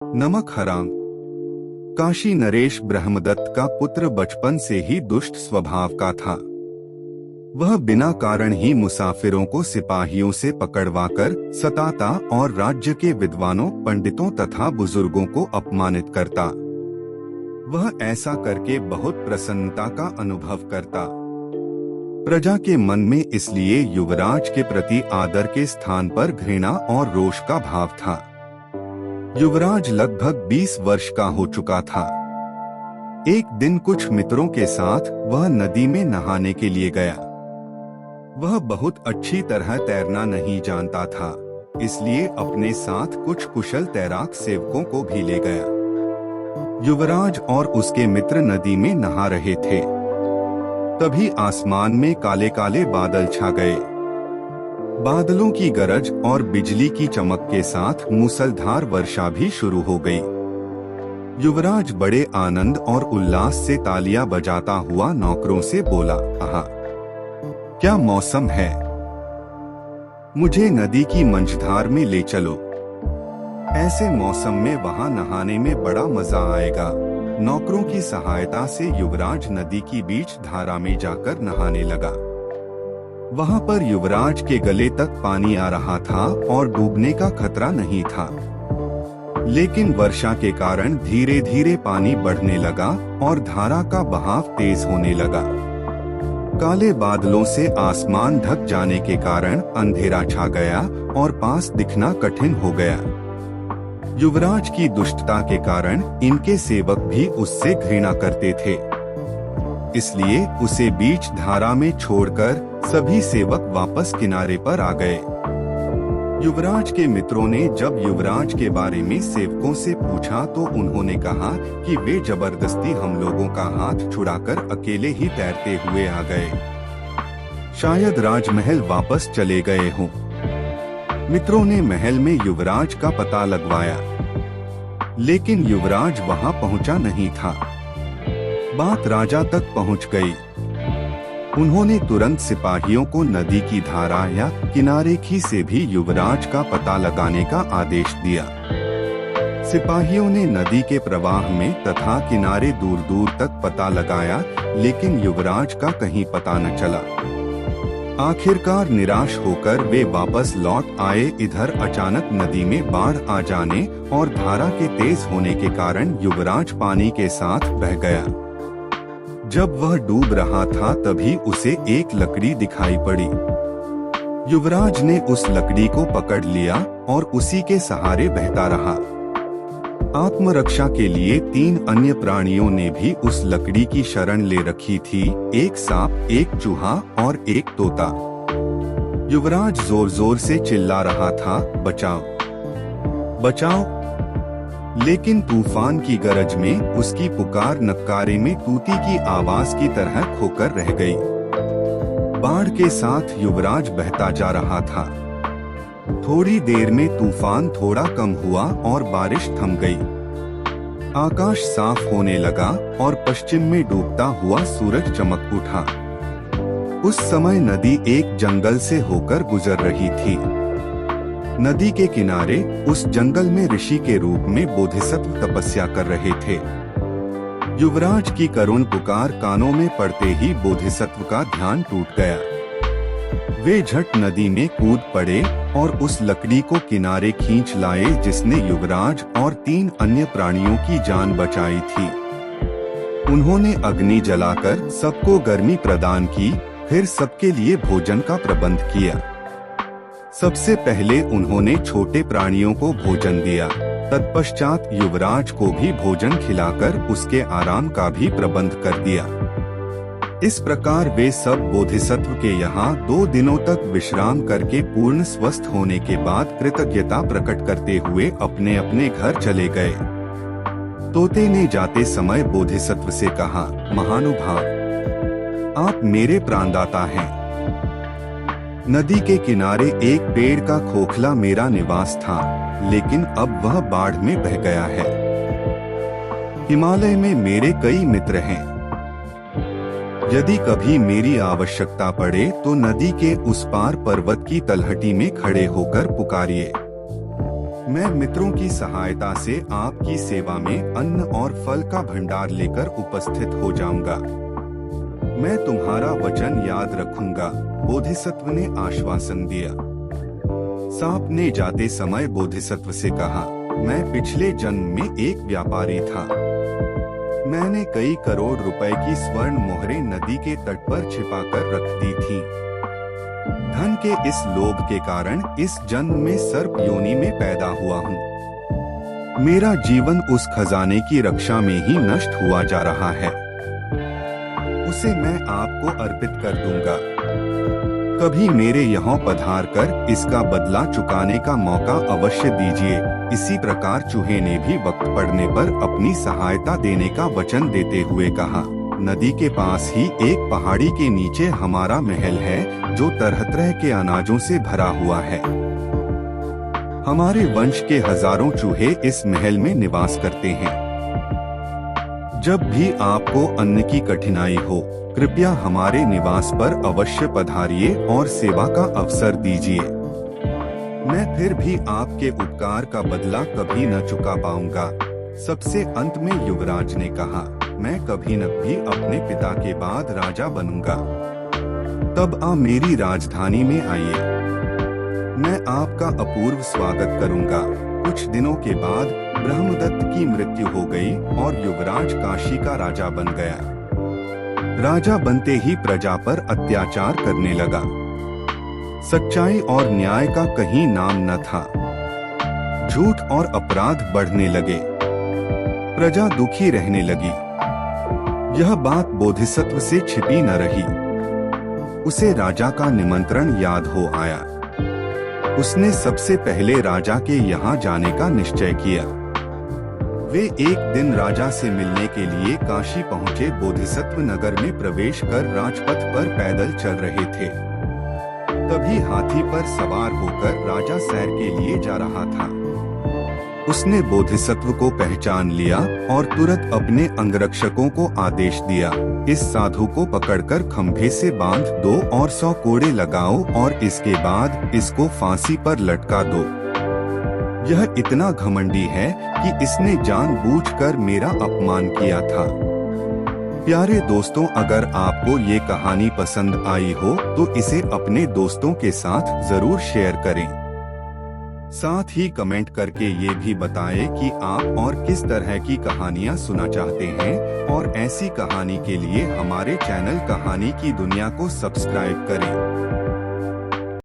नमक हराम। काशी नरेश ब्रह्मदत्त का पुत्र बचपन से ही दुष्ट स्वभाव का था। वह बिना कारण ही मुसाफिरों को सिपाहियों से पकड़वाकर सताता और राज्य के विद्वानों, पंडितों तथा बुजुर्गों को अपमानित करता। वह ऐसा करके बहुत प्रसन्नता का अनुभव करता। प्रजा के मन में इसलिए युवराज के प्रति आदर के स्थान पर घृणा और रोष का भाव था। युवराज लगभग 20 वर्ष का हो चुका था। एक दिन कुछ मित्रों के साथ वह नदी में नहाने के लिए गया। वह बहुत अच्छी तरह तैरना नहीं जानता था, इसलिए अपने साथ कुछ कुशल तैराक सेवकों को भी ले गया। युवराज और उसके मित्र नदी में नहा रहे थे। तभी आसमान में काले काले बादल छा गए। बादलों की गरज और बिजली की चमक के साथ मूसलधार वर्षा भी शुरू हो गई। युवराज बड़े आनंद और उल्लास से तालियां बजाता हुआ नौकरों से बोला, आहा, क्या मौसम है! मुझे नदी की मंझधार में ले चलो। ऐसे मौसम में वहां नहाने में बड़ा मजा आएगा। नौकरों की सहायता से युवराज नदी की बीच धारा में जाकर नहाने लगा। वहां पर युवराज के गले तक पानी आ रहा था और डूबने का खतरा नहीं था। लेकिन वर्षा के कारण धीरे धीरे पानी बढ़ने लगा और धारा का बहाव तेज होने लगा। काले बादलों से आसमान ढक जाने के कारण अंधेरा छा गया और पास दिखना कठिन हो गया। युवराज की दुष्टता के कारण इनके सेवक भी उससे घृणा करते थे, इसलिए उसे बीच धारा में छोड़कर सभी सेवक वापस किनारे पर आ गए। युवराज के मित्रों ने जब युवराज के बारे में सेवकों से पूछा तो उन्होंने कहा कि वे जबरदस्ती हम लोगों का हाथ छुड़ाकर अकेले ही तैरते हुए आ गए। शायद राजमहल वापस चले गए हों। मित्रों ने महल में युवराज का पता लगवाया, लेकिन युवराज वहां पहुंचा नहीं था। बात राजा तक पहुंच गई। उन्होंने तुरंत सिपाहियों को नदी की धारा या किनारे की से भी युवराज का पता लगाने का आदेश दिया। सिपाहियों ने नदी के प्रवाह में तथा किनारे दूर दूर तक पता लगाया, लेकिन युवराज का कहीं पता न चला। आखिरकार निराश होकर वे वापस लौट आए। इधर अचानक नदी में बाढ़ आ जाने और धारा के तेज होने के कारण युवराज पानी के साथ बह गया। जब वह डूब रहा था तभी उसे एक लकड़ी दिखाई पड़ी। युवराज ने उस लकड़ी को पकड़ लिया और उसी के सहारे बहता रहा। आत्मरक्षा के लिए 3 अन्य प्राणियों ने भी उस लकड़ी की शरण ले रखी थी, एक सांप, एक चूहा और एक तोता। युवराज जोर जोर से चिल्ला रहा था, बचाओ, बचाओ! लेकिन तूफान की गरज में उसकी पुकार नक्कारे में तूती की आवाज की तरह खोकर रह गई। बाढ़ के साथ युवराज बहता जा रहा था। थोड़ी देर में तूफान थोड़ा कम हुआ और बारिश थम गई। आकाश साफ होने लगा और पश्चिम में डूबता हुआ सूरज चमक उठा। उस समय नदी एक जंगल से होकर गुजर रही थी। नदी के किनारे उस जंगल में ऋषि के रूप में बोधिसत्व तपस्या कर रहे थे। युवराज की करुण पुकार कानों में पड़ते ही बोधिसत्व का ध्यान टूट गया। वे झट नदी में कूद पड़े और उस लकड़ी को किनारे खींच लाए जिसने युवराज और 3 अन्य प्राणियों की जान बचाई थी। उन्होंने अग्नि जलाकर सबको गर्मी प्रदान की, फिर सबके लिए भोजन का प्रबंध किया। सबसे पहले उन्होंने छोटे प्राणियों को भोजन दिया। तत्पश्चात युवराज को भी भोजन खिलाकर उसके आराम का भी प्रबंध कर दिया। इस प्रकार वे सब बोधिसत्व के यहाँ 2 दिनों तक विश्राम करके पूर्ण स्वस्थ होने के बाद कृतज्ञता प्रकट करते हुए अपने अपने घर चले गए। तोते ने जाते समय बोधिसत्व से कहा, महानुभाव, आप मेरे प्राणदाता हैं। नदी के किनारे एक पेड़ का खोखला मेरा निवास था, लेकिन अब वह बाढ़ में बह गया है। हिमालय में मेरे कई मित्र हैं। यदि कभी मेरी आवश्यकता पड़े तो नदी के उस पार पर्वत की तलहटी में खड़े होकर पुकारिए। मैं मित्रों की सहायता से आपकी सेवा में अन्न और फल का भंडार लेकर उपस्थित हो जाऊंगा। मैं तुम्हारा वचन याद रखूंगा, बोधिसत्व ने आश्वासन दिया। सांप ने जाते समय बोधिसत्व से कहा, मैं पिछले जन्म में एक व्यापारी था। मैंने कई करोड़ रुपए की स्वर्ण मोहरें नदी के तट पर छिपाकर रख दी थीं। धन के इस लोभ के कारण इस जन्म में सर्प योनि में पैदा हुआ हूँ। मेरा जीवन उस खजाने की रक्षा में ही नष्ट हुआ जा रहा है। उसे मैं आपको अर्पित कर दूंगा। कभी मेरे यहाँ पधार कर इसका बदला चुकाने का मौका अवश्य दीजिए। इसी प्रकार चूहे ने भी वक्त पड़ने पर अपनी सहायता देने का वचन देते हुए कहा, नदी के पास ही एक पहाड़ी के नीचे हमारा महल है, जो तरह तरह के अनाजों से भरा हुआ है। हमारे वंश के हजारों चूहे इस महल में निवास करते हैं। जब भी आपको अन्न की कठिनाई हो, कृपया हमारे निवास पर अवश्य पधारिए और सेवा का अवसर दीजिए। मैं फिर भी आपके उपकार का बदला कभी न चुका पाऊंगा। सबसे अंत में युवराज ने कहा, मैं कभी न भी अपने पिता के बाद राजा बनूंगा। तब आप मेरी राजधानी में आइए। मैं आपका अपूर्व स्वागत करूंगा। कुछ दिनों के बाद ब्रह्मदत्त की मृत्यु हो गई और युवराज काशी का राजा बन गया। राजा बनते ही प्रजा पर अत्याचार करने लगा। सच्चाई और न्याय का कहीं नाम न था। झूठ और अपराध बढ़ने लगे। प्रजा दुखी रहने लगी। यह बात बोधिसत्व से छिपी न रही। उसे राजा का निमंत्रण याद हो आया। उसने सबसे पहले राजा के यहाँ जाने का निश्चय किया। वे एक दिन राजा से मिलने के लिए काशी पहुँचे। बोधिसत्व नगर में प्रवेश कर राजपथ पर पैदल चल रहे थे। तभी हाथी पर सवार होकर राजा सैर के लिए जा रहा था। उसने बोधिसत्व को पहचान लिया और तुरंत अपने अंगरक्षकों को आदेश दिया, इस साधु को पकड़कर खंभे से बांध दो और 100 कोड़े लगाओ और इसके बाद इसको फांसी पर लटका दो। यह इतना घमंडी है कि इसने जानबूझकर मेरा अपमान किया था। प्यारे दोस्तों, अगर आपको ये कहानी पसंद आई हो तो इसे अपने दोस्तों के साथ जरूर शेयर करें। साथ ही कमेंट करके ये भी बताएं कि आप और किस तरह की कहानियाँ सुनना चाहते हैं और ऐसी कहानी के लिए हमारे चैनल कहानी की दुनिया को सब्सक्राइब करें।